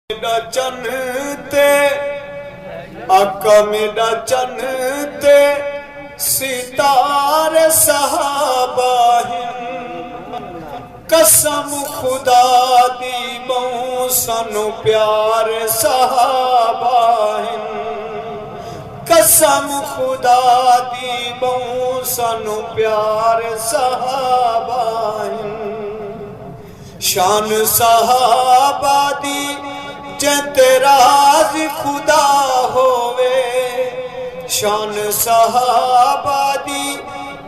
मेरा चन ते आका मेरा चन ते सितारे सहाबा कसम खुदा दी बहु सानू प्यार सहाबा कसम खुदा दी बहु सानू प्यार सहाबा शान सहाबा दी जैते राज खुदा होवे शान सहाबा दी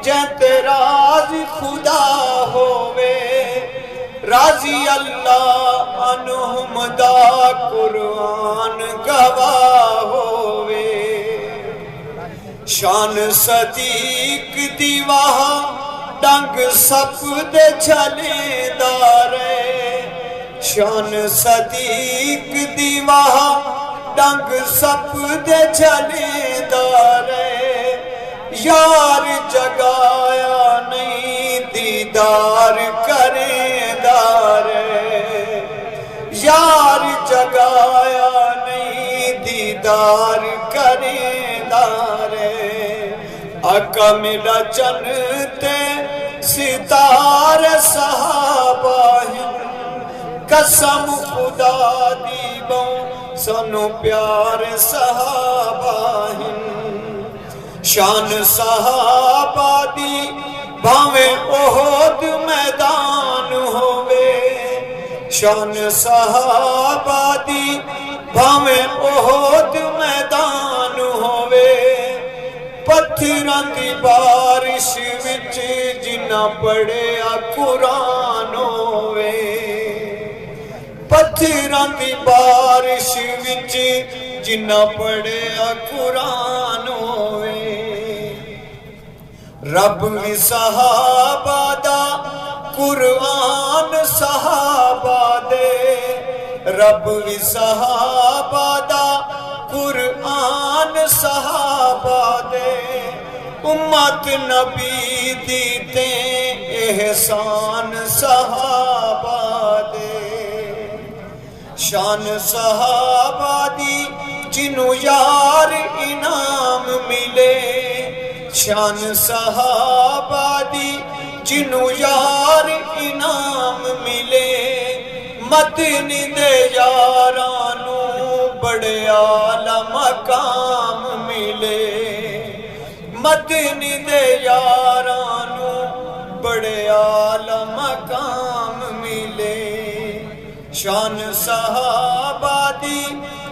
जैते राज खुदा होवे राजी अल्लाह अनुहुम दा कुरान गवाह होवे शान सदीक दी वाह डंग सप दे छलेदारे शान सदीक दी वाह डंग सप दे छलेदारे यार जगाया नहीं दीदार करेदारे यार जगाया नहीं दीदार करेदारे आका मेरा चन ते सितारे सहाबा कसम खुदा दी बहु सानू प्यार सहाबा शान सहाबा दी भावे ओहद मैदान होवे शान सहाबा दी भावे ओहद मैदान होवे पत्थरां दी बारिश विच जिन्ना पढ़िया कुरान होवे पत्थरां दी बारिश विच जिन्ना पढ़िया कुरान होवे रब भी सहाबा दा कुरान सहाबा दे रब भी सहाबा दा कुरान सहाबा दे उम्मत नबी दी ते एहसान सहाबा दे शान सहाबा दी जिन्हों यार इनाम मिले शान सहाबा दी जिन्हों यार इनाम मिले मदनी दे यारां नू बड़े आला मकाम मिले मदनी दे यारां नू बड़े आला मकाम मिले शान सहाबा दी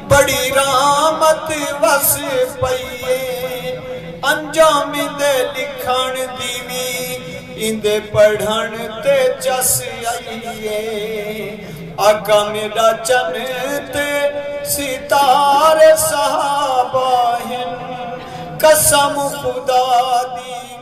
बड़ी रामत वस पईए अंजाम दे लिखण दी भी इंदे पढ़न ते चस आईए आका मेरा चन ते सितारे सहाबा कसम खुदा दी